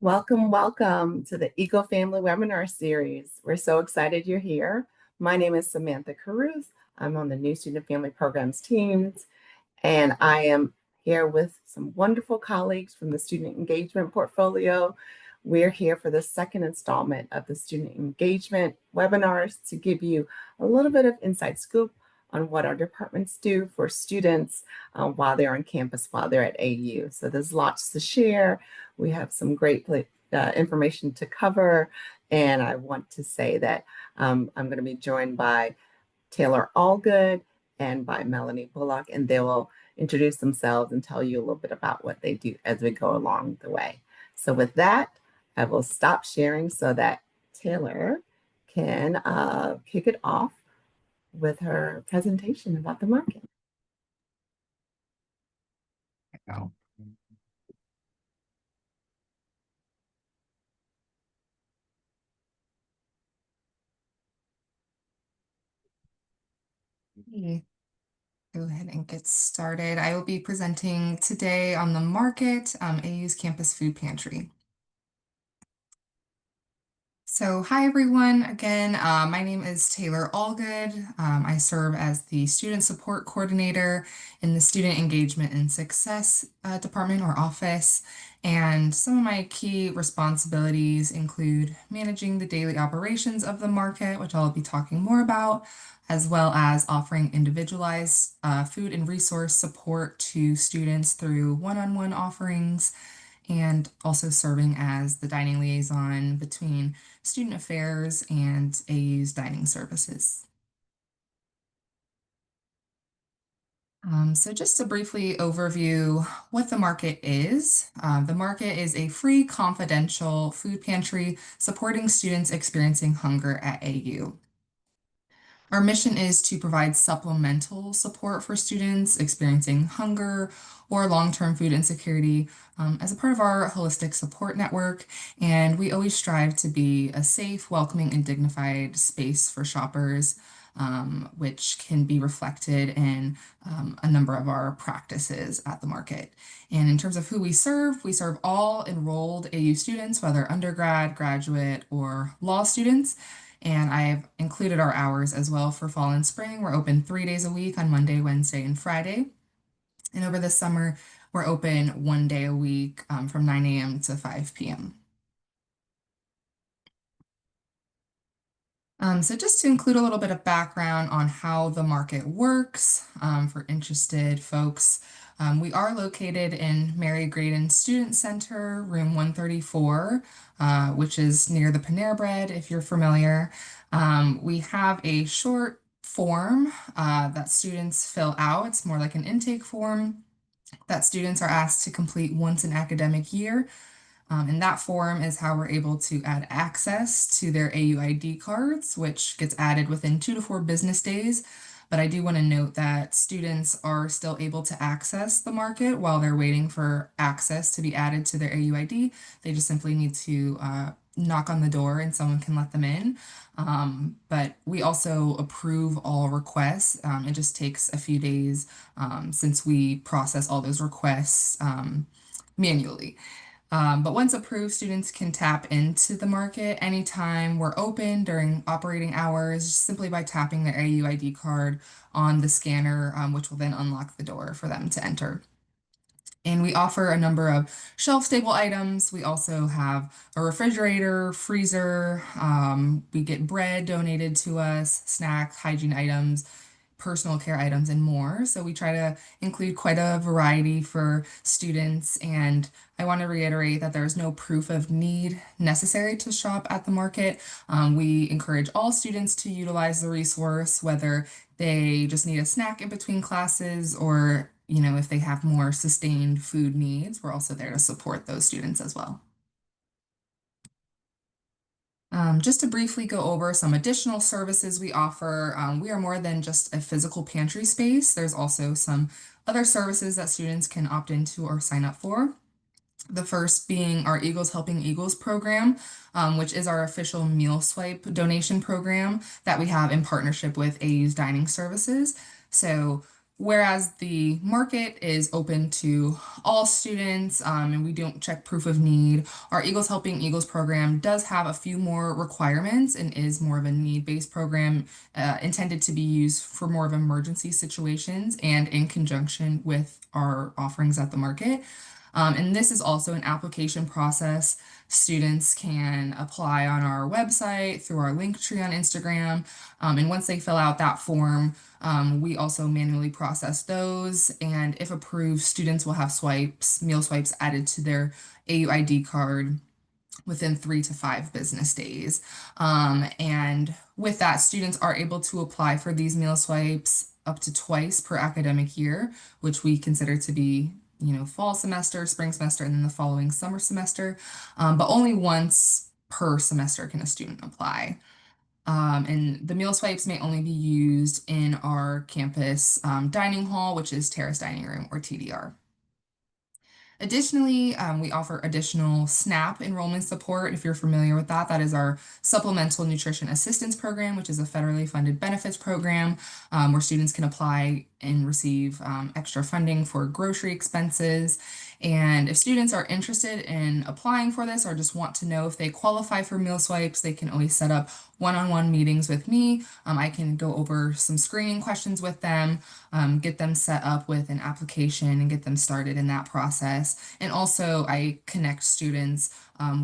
Welcome, welcome to the Eco Family Webinar Series. We're so excited you're here. My name is Samantha Caruth. I'm on the New Student Family Programs teams, and I am here with some wonderful colleagues from the Student Engagement Portfolio. We're here for the second installment of the Student Engagement webinars to give you a little bit of inside scoop on what our departments do for students while they're on campus, while they're at AU. So there's lots to share. We have some great information to cover. And I want to say that I'm going to be joined by Taylor Allgood and by Melanie Bullock, and they will introduce themselves and tell you a little bit about what they do as we go along the way. So with that, I will stop sharing so that Taylor can kick it off with her presentation about the market. Oh. Go ahead and get started. I will be presenting today on the market, AU's Campus Food Pantry. So hi everyone, again, my name is Taylor Allgood. I serve as the Student Support Coordinator in the Student Engagement and Success Department or office. And some of my key responsibilities include managing the daily operations of the market, which I'll be talking more about, as well as offering individualized food and resource support to students through one-on-one offerings, and also serving as the dining liaison between student affairs and AU's dining services. So just to briefly overview what the market is, the market is a free, confidential food pantry supporting students experiencing hunger at AU. Our mission is to provide supplemental support for students experiencing hunger or long-term food insecurity as a part of our holistic support network. And we always strive to be a safe, welcoming, and dignified space for shoppers, which can be reflected in a number of our practices at the market. And in terms of who we serve all enrolled AU students, whether undergrad, graduate, or law students. And I've included our hours as well for fall and spring. We're open 3 days a week on Monday, Wednesday, and Friday. And over the summer, we're open 1 day a week from 9 a.m. to 5 p.m. So just to include a little bit of background on how the market works for interested folks, we are located in Mary Graydon Student Center, room 134, which is near the Panera Bread, if you're familiar. We have a short form that students fill out. It's more like an intake form that students are asked to complete once an academic year. And that form is how we're able to add access to their AUID cards, which gets added within 2 to 4 business days. But I do want to note that students are still able to access the market while they're waiting for access to be added to their AUID. They just simply need to knock on the door and someone can let them in. But we also approve all requests. It just takes a few days since we process all those requests manually. But once approved, students can tap into the market anytime we're open during operating hours, simply by tapping their AUID card on the scanner, which will then unlock the door for them to enter. And we offer a number of shelf-stable items. We also have a refrigerator, freezer. We get bread donated to us, snack, hygiene items, personal care items, and more. So we try to include quite a variety for students. And I want to reiterate that there's no proof of need necessary to shop at the market. We encourage all students to utilize the resource, whether they just need a snack in between classes or, if they have more sustained food needs. We're also there to support those students as well. Just to briefly go over some additional services we offer, we are more than just a physical pantry space. There's also some other services that students can opt into or sign up for. The first being our Eagles Helping Eagles program, which is our official meal swipe donation program that we have in partnership with AU's dining services. So Whereas the market is open to all students, and we don't check proof of need, our Eagles Helping Eagles program does have a few more requirements and is more of a need-based program intended to be used for more of emergency situations and in conjunction with our offerings at the market. And this is also an application process. Students can apply on our website through our link tree on Instagram. And once they fill out that form, we also manually process those. And if approved, students will have meal swipes added to their AUID card within 3 to 5 business days. And with that, students are able to apply for these meal swipes up to twice per academic year, which we consider to be, fall semester, spring semester, and then the following summer semester. But only once per semester can a student apply. And the meal swipes may only be used in our campus dining hall, which is terrace dining room or TDR. Additionally, we offer additional SNAP enrollment support. If you're familiar with that, that is our Supplemental Nutrition Assistance Program, which is a federally funded benefits program where students can apply and receive extra funding for grocery expenses. And if students are interested in applying for this or just want to know if they qualify for meal swipes, they can always set up one-on-one meetings with me. I can go over some screening questions with them, get them set up with an application and get them started in that process. And also I connect students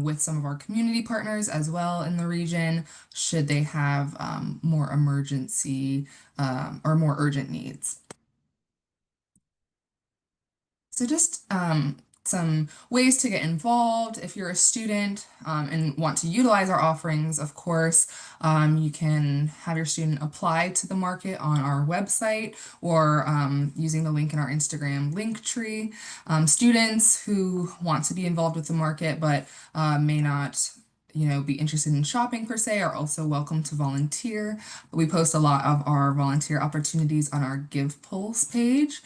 with some of our community partners as well in the region, should they have more emergency or more urgent needs. So just some ways to get involved. If you're a student and want to utilize our offerings, of course, you can have your student apply to the market on our website or using the link in our Instagram link tree. Students who want to be involved with the market but may not be interested in shopping per se are also welcome to volunteer. We post a lot of our volunteer opportunities on our Give Pulse page.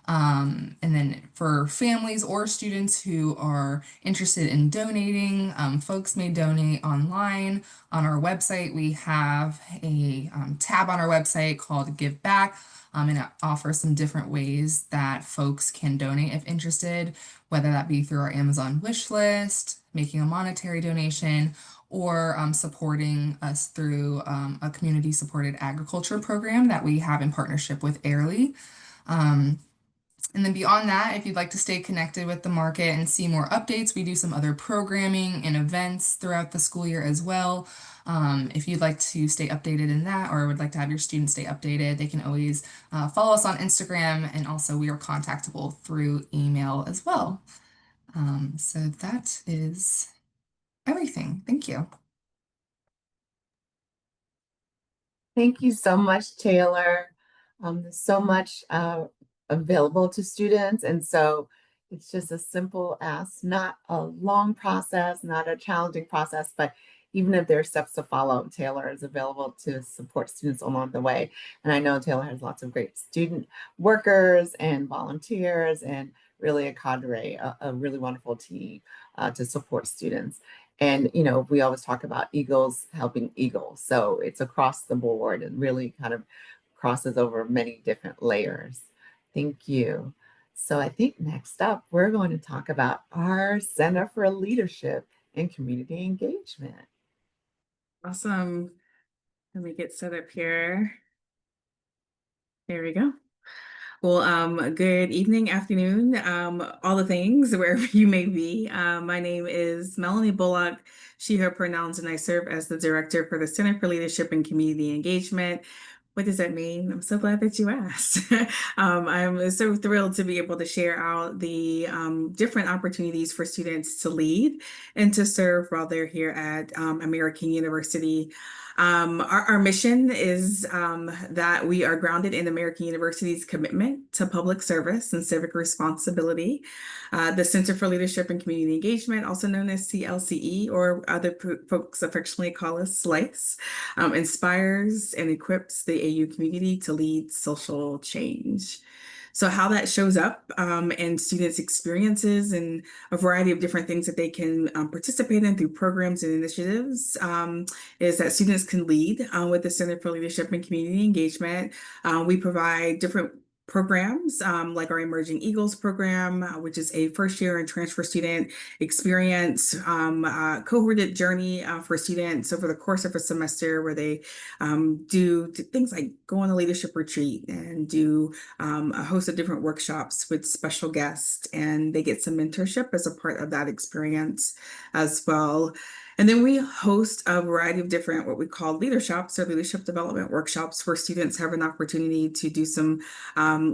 And then for families or students who are interested in donating, folks may donate online. On our website, we have a tab on our website called Give Back, and it offers some different ways that folks can donate if interested, whether that be through our Amazon wish list, making a monetary donation, or supporting us through a community-supported agriculture program that we have in partnership with Airly. And then beyond that, if you'd like to stay connected with the market and see more updates, we do some other programming and events throughout the school year as well. If you'd like to stay updated in that or would like to have your students stay updated, they can always follow us on Instagram, and also we are contactable through email as well. So that is everything. Thank you. Thank you so much, Taylor. There's so much available to students, and so it's just a simple ask, not a long process, not a challenging process, but even if there are steps to follow, Taylor is available to support students along the way. And I know Taylor has lots of great student workers and volunteers and really a cadre, a really wonderful team to support students. And, we always talk about Eagles helping Eagles. So it's across the board and really kind of crosses over many different layers. Thank you. So I think next up, we're going to talk about our Center for Leadership and Community Engagement. Awesome. Let me get set up here. There we go. Well, good evening, afternoon, all the things, wherever you may be. My name is Melanie Bullock, she, her pronouns, and I serve as the director for the Center for Leadership and Community Engagement. What does that mean? I'm so glad that you asked. I'm so thrilled to be able to share out the different opportunities for students to lead and to serve while they're here at American University. Our mission is that we are grounded in American University's commitment to public service and civic responsibility. The Center for Leadership and Community Engagement, also known as CLCE, or other folks affectionately call us SLICE, inspires and equips the AU community to lead social change. So how that shows up in students' experiences and a variety of different things that they can participate in through programs and initiatives is that students can lead with the Center for Leadership and Community Engagement. We provide different programs like our Emerging Eagles program, which is a first year and transfer student experience, cohorted journey for students over the course of a semester where they do things like go on a leadership retreat and do a host of different workshops with special guests, and they get some mentorship as a part of that experience as well. And then we host a variety of different what we call leaderships or leadership development workshops where students have an opportunity to do some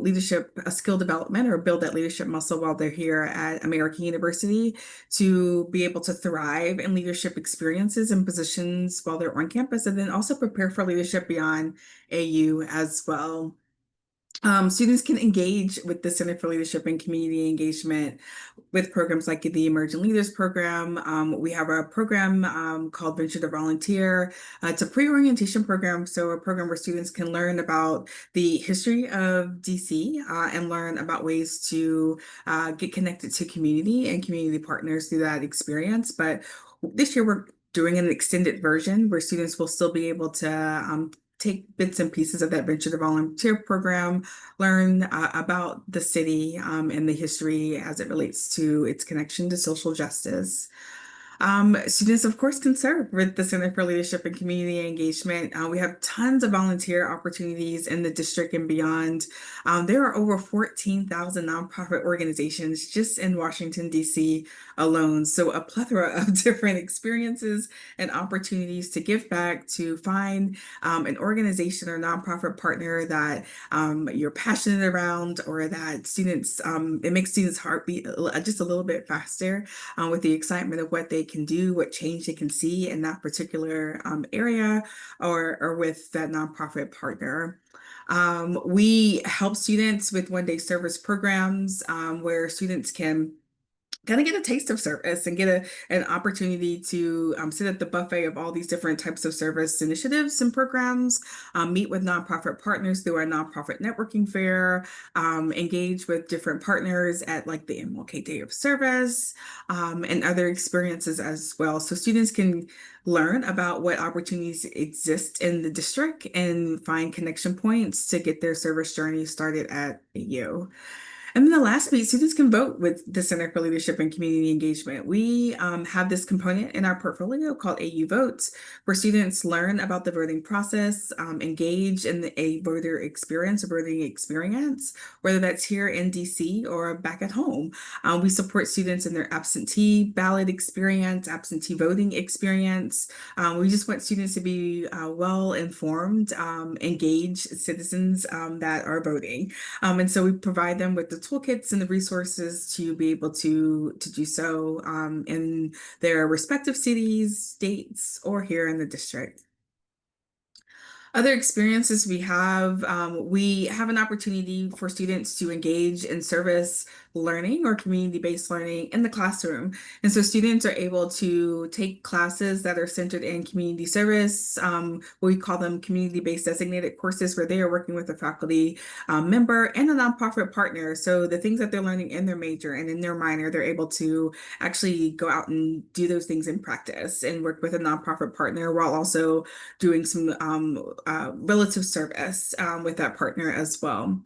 leadership skill development or build that leadership muscle while they're here at American University to be able to thrive in leadership experiences and positions while they're on campus, and then also prepare for leadership beyond AU as well. Students can engage with the Center for Leadership and Community Engagement with programs like the Emerging Leaders Program. We have a program called Venture to Volunteer. It's a pre-orientation program, so a program where students can learn about the history of DC and learn about ways to get connected to community and community partners through that experience. But this year we're doing an extended version where students will still be able to take bits and pieces of that Venture to Volunteer program, learn about the city and the history as it relates to its connection to social justice. Students, of course, can serve with the Center for Leadership and Community Engagement. We have tons of volunteer opportunities in the district and beyond. There are over 14,000 nonprofit organizations just in Washington, D.C. alone. So a plethora of different experiences and opportunities to give back, to find an organization or nonprofit partner that you're passionate around, or that students, it makes students' heart beat just a little bit faster with the excitement of what they can do, what change they can see in that particular area, or with that nonprofit partner. We help students with one-day service programs where students can kind of get a taste of service and get an opportunity to sit at the buffet of all these different types of service initiatives and programs, meet with nonprofit partners through our nonprofit networking fair, engage with different partners at like the MLK Day of Service, and other experiences as well. So students can learn about what opportunities exist in the district and find connection points to get their service journey started at AU. And then the last piece, students can vote with the Center for Leadership and Community Engagement. We have this component in our portfolio called AU Votes, where students learn about the voting process, engage in a voter experience, a voting experience, whether that's here in DC or back at home. We support students in their absentee ballot experience, absentee voting experience. We just want students to be well-informed, engaged citizens that are voting. And so we provide them with the toolkits and the resources to be able to do so in their respective cities, states, or here in the district. Other experiences we have an opportunity for students to engage in service learning or community-based learning in the classroom. And so students are able to take classes that are centered in community service. We call them community-based designated courses, where they are working with a faculty member and a nonprofit partner. So the things that they're learning in their major and in their minor, they're able to actually go out and do those things in practice and work with a nonprofit partner while also doing some relative service with that partner as well.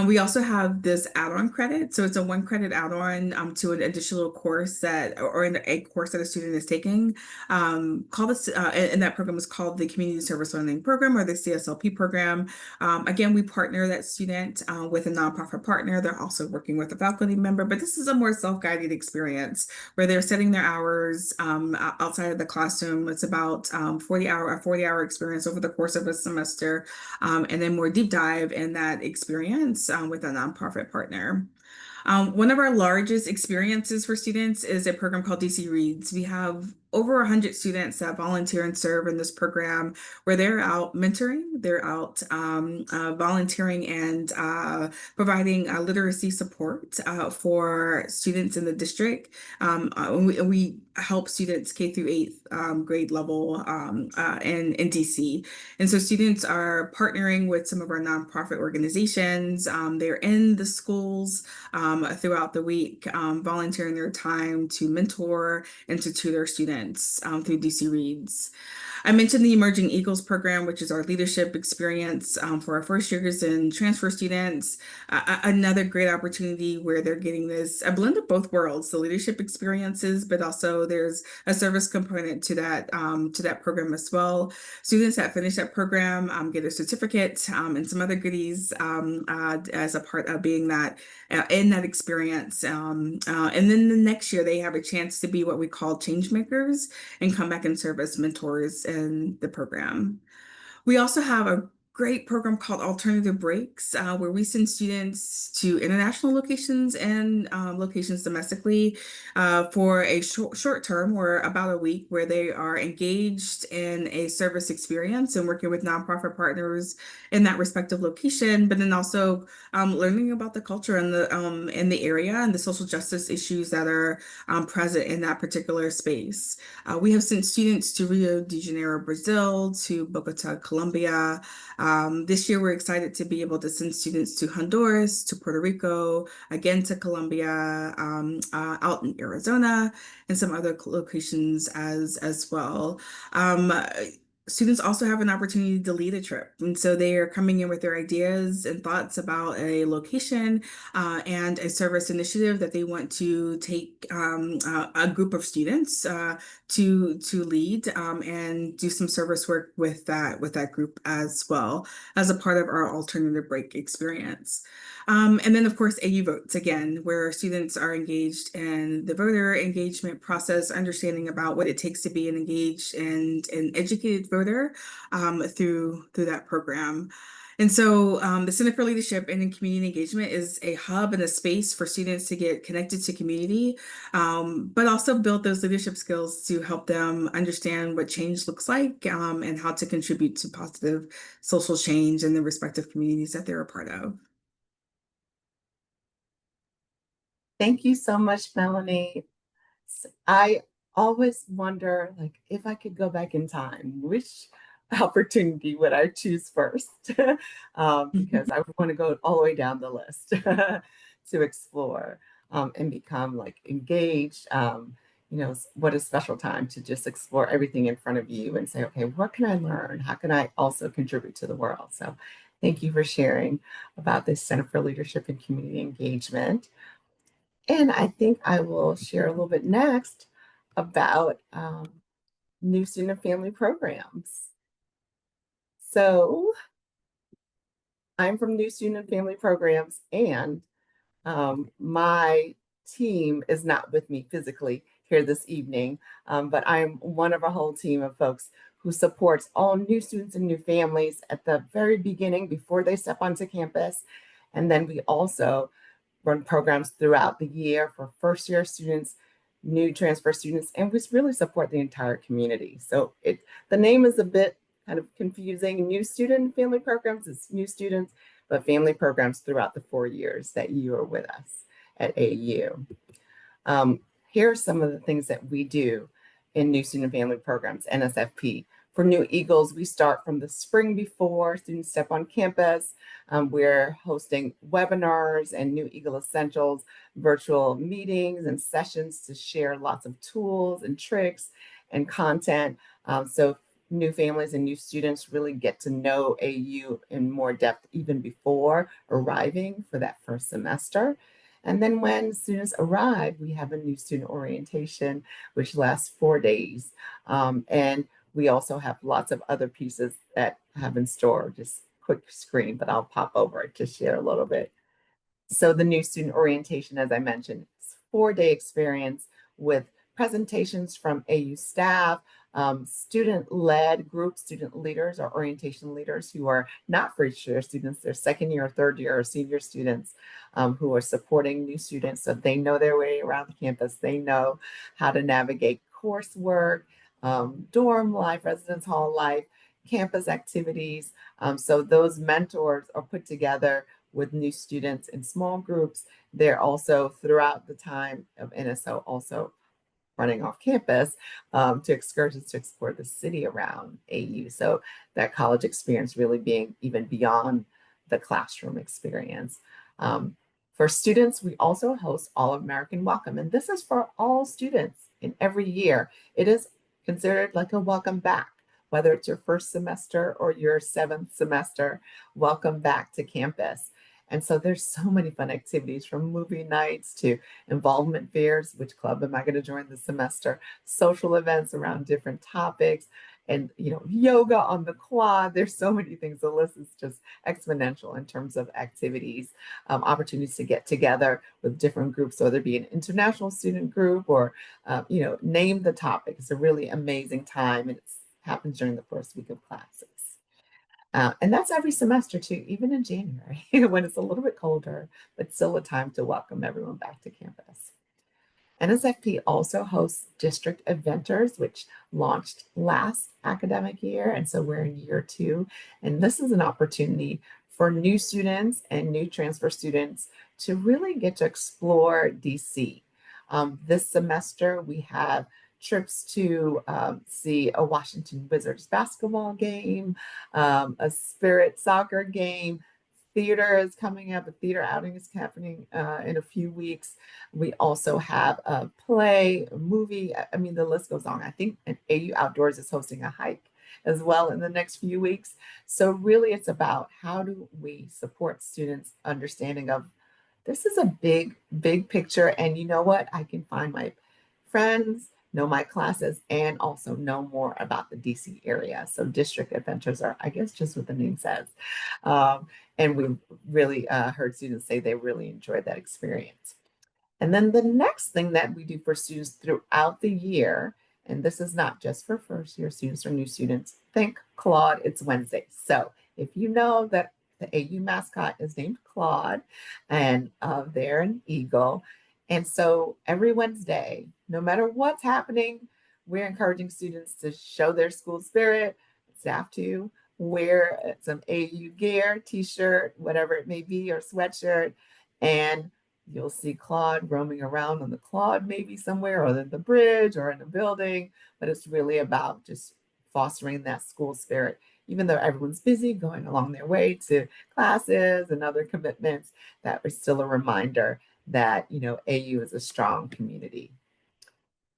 We also have this add-on credit. So it's a 1 credit add-on to an additional course or in a course that a student is taking. Called this, and that program is called the Community Service Learning Program, or the CSLP program. Again, we partner that student with a nonprofit partner. They're also working with a faculty member, but this is a more self-guided experience where they're setting their hours outside of the classroom. It's about a 40-hour experience over the course of a semester, and then more deep dive in that experience with a nonprofit partner. One of our largest experiences for students is a program called DC Reads. We have over 100 students that volunteer and serve in this program, where they're out mentoring, they're out volunteering and providing literacy support for students in the district. We help students K through 8th grade level in DC. And so students are partnering with some of our nonprofit organizations. They're in the schools throughout the week, volunteering their time to mentor and to tutor students students through DC Reads. I mentioned the Emerging Eagles program, which is our leadership experience for our first years and transfer students. Another great opportunity where they're getting a blend of both worlds, the leadership experiences, but also there's a service component to that program as well. Students that finish that program get a certificate and some other goodies as a part of being in that experience. And then the next year, they have a chance to be what we call change makers and come back and serve as mentors in the program. We also have a great program called Alternative Breaks, where we send students to international locations and locations domestically for a short term or about a week, where they are engaged in a service experience and working with nonprofit partners in that respective location, but then also learning about the culture in the area and the social justice issues that are present in that particular space. We have sent students to Rio de Janeiro, Brazil, to Bogota, Colombia. This year, we're excited to be able to send students to Honduras, to Puerto Rico, again to Colombia, out in Arizona, and some other locations as well. Students also have an opportunity to lead a trip. And so they are coming in with their ideas and thoughts about a location and a service initiative that they want to take a group of students to lead and do some service work with that group as well as a part of our alternative break experience. And then, of course, AU Votes, again, where students are engaged in the voter engagement process, understanding about what it takes to be an engaged and an educated voter through that program. And so the Center for Leadership and Community Engagement is a hub and a space for students to get connected to community, but also build those leadership skills to help them understand what change looks like and how to contribute to positive social change in the respective communities that they're a part of. Thank you so much, Melanie. I always wonder, like, if I could go back in time, which opportunity would I choose first? Because I would want to go all the way down the list to explore and become like engaged. What a special time to just explore everything in front of you and say, okay, what can I learn? How can I also contribute to the world? So thank you for sharing about this Center for Leadership and Community Engagement. And I think I will share a little bit next about new student and family programs. So I'm from New Student and Family Programs, and my team is not with me physically here this evening, but I'm one of a whole team of folks who supports all new students and new families at the very beginning before they step onto campus. And then we also run programs throughout the year for first year students, new transfer students, and we really support the entire community. So the name is a bit kind of confusing. New student family programs is new students, but family programs throughout the 4 years that you are with us at AU. Here are some of the things that we do in new student family programs, NSFP. For New Eagles, we start from the spring before students step on campus. We're hosting webinars and New Eagle Essentials, virtual meetings and sessions to share lots of tools and tricks and content. So new families and new students really get to know AU in more depth even before arriving for that first semester. And then when students arrive, we have a new student orientation, which lasts 4 days. And we also have lots of other pieces that have in store, just quick screen, but I'll pop over it to share a little bit. So the new student orientation, as I mentioned, is a 4-day experience with presentations from AU staff, student-led group student leaders or orientation leaders who are not first-year students, they're second year or third year or senior students who are supporting new students so they know their way around the campus. They know how to navigate coursework, dorm life, residence hall life, campus activities. So those mentors are put together with new students in small groups. They're also throughout the time of NSO also running off campus to excursions to explore the city around AU. So that college experience really being even beyond the classroom experience. For students, we also host All American Welcome, and this is for all students in every year. It is consider it like a welcome back, whether it's your first semester or your seventh semester, welcome back to campus. And so there's so many fun activities, from movie nights to involvement fairs, which club am I going to join this semester, social events around different topics, and yoga on the quad. There's so many things. The list is just exponential in terms of activities, opportunities to get together with different groups, whether it be an international student group or name the topic. It's a really amazing time, and it happens during the first week of classes. And that's every semester too, even in January when it's a little bit colder, but still a time to welcome everyone back to campus. NSFP also hosts district eventers, which launched last academic year. And so we're in year 2. And this is an opportunity for new students and new transfer students to really get to explore DC. This semester, we have trips to see a Washington Wizards basketball game, a Spirit soccer game. Theater is coming up. A theater outing is happening in a few weeks. We also have a play, a movie. I mean, the list goes on. I think AU Outdoors is hosting a hike as well in the next few weeks. So really, it's about how do we support students' understanding of this is a big, big picture. And you know what? I can find my friends, know my classes, and also know more about the DC area. So district adventures are, I guess, just what the name says. And we really heard students say they really enjoyed that experience. And then the next thing that we do for students throughout the year, and this is not just for first year students or new students, think Claude, it's Wednesday. So if you know that the AU mascot is named Claude, and they're an eagle. And so every Wednesday, no matter what's happening, we're encouraging students to show their school spirit, staff to wear some AU gear, t-shirt, whatever it may be, or sweatshirt, and you'll see Claude roaming around on the Claude, maybe somewhere, or in the bridge or in a building. But it's really about just fostering that school spirit, even though everyone's busy going along their way to classes and other commitments. That was still a reminder that AU is a strong community.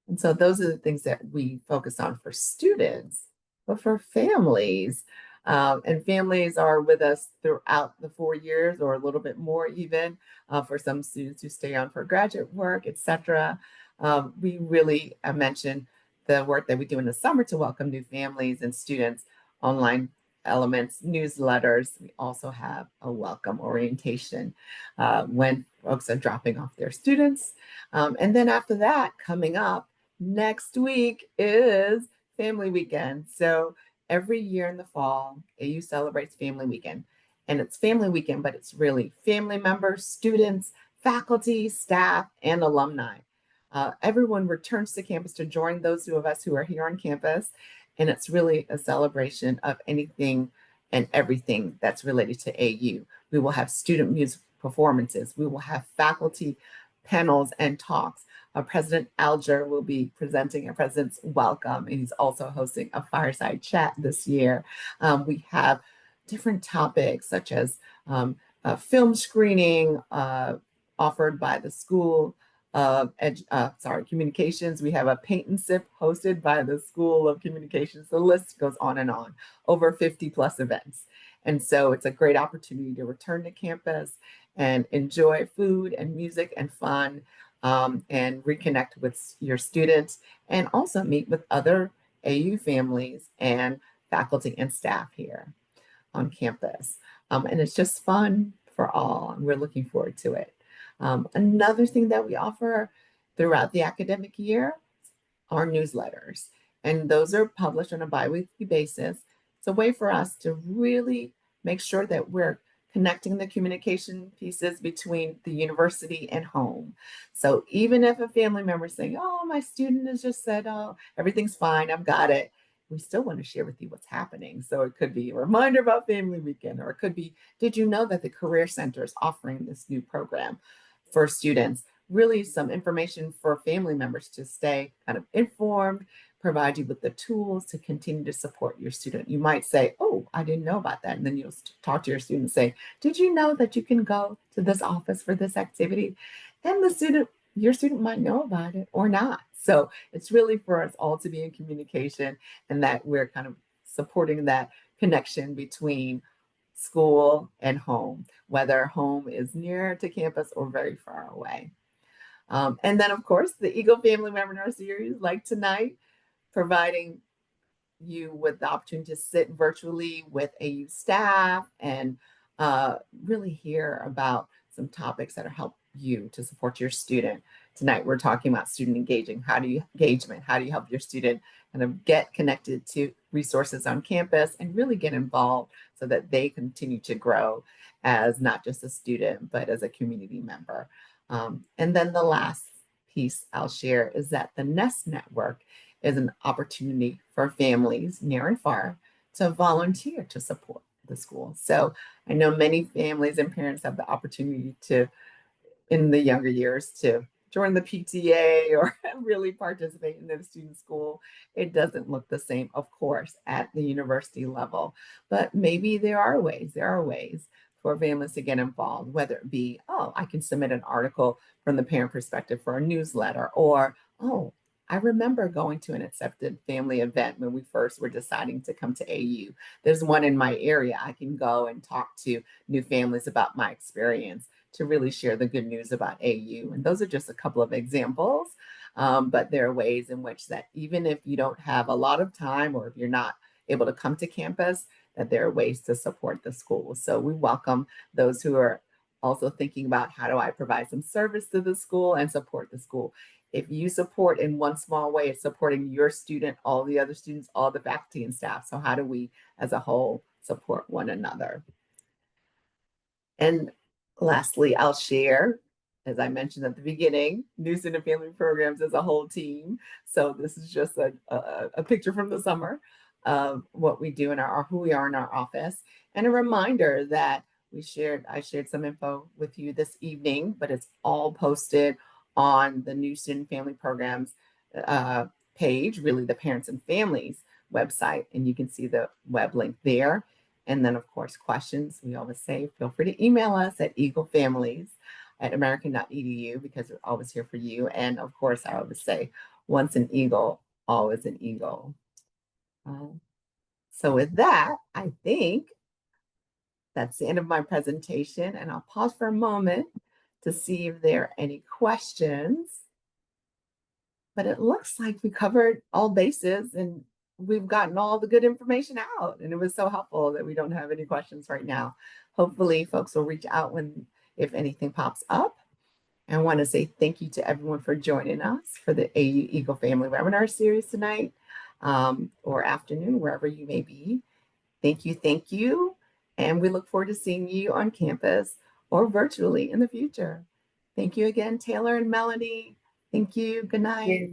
And so those are the things that we focus on for students. But for families, and families are with us throughout the 4 years or a little bit more even, for some students who stay on for graduate work, etc. We really mentioned the work that we do in the summer to welcome new families and students, online elements, newsletters. We also have a welcome orientation when folks are dropping off their students. And then after that, coming up next week is Family Weekend. So every year in the fall, AU celebrates Family Weekend. And it's Family Weekend, but it's really family members, students, faculty, staff, and alumni. Everyone returns to campus to join those of us who are here on campus. And it's really a celebration of anything and everything that's related to AU. We will have student music performances. We will have faculty panels and talks. President Alger will be presenting a President's Welcome, and he's also hosting a fireside chat this year. We have different topics such as a film screening offered by the School of Communications. We have a paint and sip hosted by the School of Communications. The list goes on and on, over 50 plus events. And so it's a great opportunity to return to campus and enjoy food and music and fun, and reconnect with your students, and also meet with other AU families and faculty and staff here on campus. And it's just fun for all, and we're looking forward to it. Another thing that we offer throughout the academic year are newsletters, and those are published on a biweekly basis. It's a way for us to really make sure that we're connecting the communication pieces between the university and home. So even if a family member is saying, oh, my student has just said, oh, everything's fine, I've got it, we still want to share with you what's happening. So it could be a reminder about Family Weekend, or it could be, did you know that the Career Center is offering this new program for students? Really some information for family members to stay kind of informed, provide you with the tools to continue to support your student. You might say, oh, I didn't know about that. And then you'll talk to your student and say, did you know that you can go to this office for this activity? And the student your student might know about it or not. So it's really for us all to be in communication, and that we're kind of supporting that connection between school and home, whether home is near to campus or very far away. And then, of course, the Eagle Family Webinar Series, like tonight, providing you with the opportunity to sit virtually with AU staff and really hear about some topics that help you to support your student. Tonight, we're talking about student engagement. How do you help your student kind of get connected to resources on campus and really get involved so that they continue to grow as not just a student, but as a community member. And then the last piece I'll share is that the Nest Network is an opportunity for families near and far to volunteer to support the school. So I know many families and parents have the opportunity to, in the younger years, to join the PTA or really participate in the student school. It doesn't look the same, of course, at the university level, but maybe there are ways for families to get involved, whether it be, oh, I can submit an article from the parent perspective for a newsletter, or, oh, I remember going to an accepted family event when we first were deciding to come to AU. There's one in my area. I can go and talk to new families about my experience to really share the good news about AU. And those are just a couple of examples. But there are ways in which that even if you don't have a lot of time or if you're not able to come to campus, that there are ways to support the school. So we welcome those who are also thinking about how do I provide some service to the school and support the school. If you support in one small way, it's supporting your student, all the other students, all the faculty and staff. So how do we as a whole support one another? And lastly, I'll share, as I mentioned at the beginning, New Student Family Programs as a whole team. So this is just a picture from the summer of what we do in who we are in our office, and a reminder that I shared some info with you this evening, but it's all posted on the New Student Family Programs page, really the Parents and Families website, and you can see the web link there. And then, of course, questions, we always say, feel free to email us at eaglefamilies@american.edu, because we're always here for you. And of course, I always say, once an eagle, always an eagle. So with that, I think that's the end of my presentation, and I'll pause for a moment to see if there are any questions. But it looks like we covered all bases and we've gotten all the good information out. And it was so helpful that we don't have any questions right now. Hopefully folks will reach out if anything pops up. And I want to say thank you to everyone for joining us for the AU Eagle Family Webinar Series tonight, or afternoon, wherever you may be. Thank you. And we look forward to seeing you on campus or virtually in the future. Thank you again, Taylor and Melanie. Thank you. Good night.